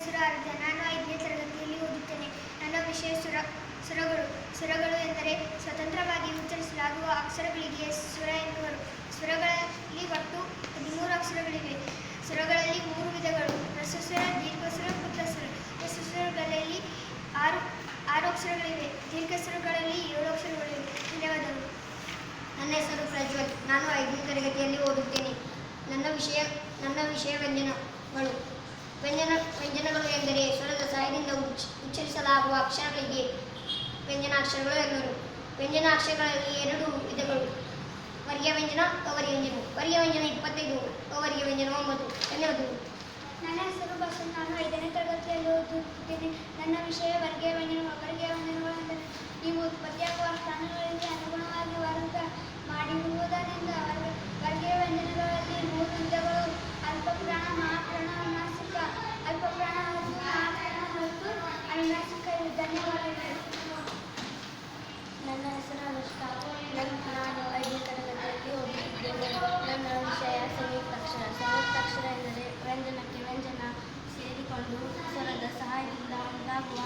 ಆರಾಧ್ಯ. ನಾನು 5ನೇ ತರಗತಿಯಲ್ಲಿ ಓದುತ್ತೇನೆ. ನನ್ನ ವಿಷಯ ಸ್ವರಗಳು. ಸ್ವರಗಳು ಎಂದರೆ ಸ್ವತಂತ್ರವಾಗಿ ಉಚ್ಚರಿಸಲಾಗುವ ಅಕ್ಷರಗಳಿಗೆ ಸ್ವರ ಎನ್ನುವರು. ಸ್ವರಗಳಲ್ಲಿ ಒಟ್ಟು 13 ಅಕ್ಷರಗಳಿವೆ. ಸ್ವರಗಳಲ್ಲಿ 3 ವಿಧಗಳು: ಹ್ರಸ್ವಸ್ವರ, ದೀರ್ಘಸ್ವರ, ವೃತ್ತಸ್ವರ. ಹ್ರಸ್ವಸ್ವರಗಳಲ್ಲಿ 6 ಅಕ್ಷರಗಳಿವೆ. ದೀರ್ಘಸ್ವರಗಳಲ್ಲಿ 7 ಅಕ್ಷರಗಳಿವೆ. ಧನ್ಯವಾದಗಳು. ನನ್ನ ಹೆಸರು ಪ್ರಜ್ವಲ್. ನಾನು 5ನೇ ತರಗತಿಯಲ್ಲಿ ಓದುತ್ತೇನೆ. ನನ್ನ ವಿಷಯ ವ್ಯಂಜನಗಳು. ವ್ಯಂಜನಗಳು ಎಂದರೆ ಸ್ವರದ ಸಹಾಯದಿಂದ ಉಚ್ಚರಿಸಲಾಗುವ ಅಕ್ಷರಗಳಿಗೆ ವ್ಯಂಜನಾಕ್ಷರಗಳು ಎನ್ನುವರು. ವ್ಯಂಜನಾಕ್ಷರಗಳಲ್ಲಿ 2 ವಿಧಗಳು: ವರ್ಗ ವ್ಯಂಜನ, ಅವರ್ಗ ವ್ಯಂಜನ. ವರ್ಗ ವ್ಯಂಜನ 25, ಅವರ್ಗ ವ್ಯಂಜನ 9. ಧನ್ಯವಾದಗಳು. ನನ್ನ ಹೆಸರು ಬಸವನ್. ನಾನು 5ನೇ ತರಗತಿಯಲ್ಲಿ ಓದುತ್ತಿದ್ದೇನೆ. ನನ್ನ ವಿಷಯ ವರ್ಗ ವ್ಯಂಜನ. ವರ್ಗ ವ್ಯಂಜನಗಳು ಎಂದರೆ ಇವು ಉತ್ಪತ್ತಿಯಾಗುವ ಸ್ಥಾನಗಳಿಗೆ ಅನುಗುಣವಾಗಿ ವರ್ಗ ಮಾಡಿರುವುದರಿಂದ. ವರ್ಗ ವ್ಯಂಜನಗಳಲ್ಲಿ 3 ವಿಧಗಳು: ಅಲ್ಪಪ್ರಾಣ, ಮಹಾಪ್ರಾಣ, ಅನುನಾಸಿಕ. ಅಲ್ಪಪ್ರಾಣ ಹಾಗೂ ಮಹಾಪ್ರಾಣ ಮತ್ತು ಅನುನಾಸಿಕ ಇವೆ. ಧನ್ಯವಾದಗಳು. ನನ್ನ ಹೆಸರು ಅನುಷ್ಕಾ. ನಾನು 5ನೇ ತರಗತಿಯಲ್ಲಿ ಓದುತ್ತಿದ್ದೇನೆ. ನನ್ನ ವಿಷಯ ಸಂಯುಕ್ತಾಕ್ಷರ. ಸಂಯುಕ್ತಾಕ್ಷರ ಎಂದರೆ ವ್ಯಂಜನಕ್ಕೆ ವ್ಯಂಜನ ಸೇರಿಕೊಂಡು ಸ್ವರದ ಸಹಾಯದಿಂದ ಉಂಟಾಗುವ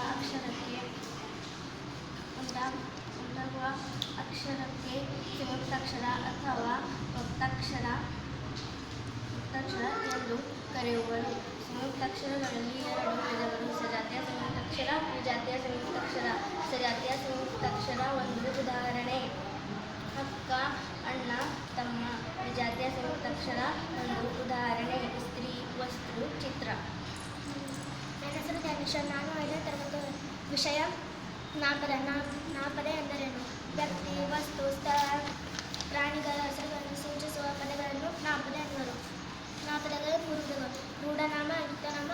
ಅಕ್ಷರಕ್ಕೆ ಸಂಯುಕ್ತಾಕ್ಷರ ಅಥವಾ ಒಕ್ತಾಕ್ಷರ ಎಂದು ಕರೆಯುವರು. ಸಂಯುಕ್ತಾಕ್ಷರಗಳಲ್ಲಿ 2 ವಿಧಗಳು: ಸಜಾತಿಯ ಸಂಯುಕ್ತಾಕ್ಷರ, ವಿಜಾತಿಯ ಸಂಯುಕ್ತಾಕ್ಷರ. ಸಜಾತಿಯ ಸಂಯುಕ್ತಾಕ್ಷರ ಒಂದು ಉದಾಹರಣೆ: ಅಕ್ಕ, ಅಣ್ಣ, ತಮ್ಮ. ವಿಜಾತಿಯ ಸಂಯುಕ್ತಾಕ್ಷರ ಒಂದು ಉದಾಹರಣೆ: ಸ್ತ್ರೀ, ವಸ್ತು, ಚಿತ್ರ. ನನ್ನ ಹೆಸರು ಧನುಷ. ನಾನು 5ನೇ ತರಗತಿ. ವಿಷಯ ನಾಮಪದ. ನಾಮಪದ ಎಂದರೇನು? ವ್ಯಕ್ತಿ, ವಸ್ತು, ಸ್ಥಳ, ಪ್ರಾಣಿಗಳ ಹೆಸರುಗಳನ್ನು ಸೂಚಿಸುವ ಪದಗಳನ್ನು ನಾಮಪದ ಎನ್ನುವರು. ನಾಮಪದಗಳು 3 ವಿಧಗಳು: ರೂಢನಾಮ, ಅನ್ವರ್ಥಕ ನಾಮ.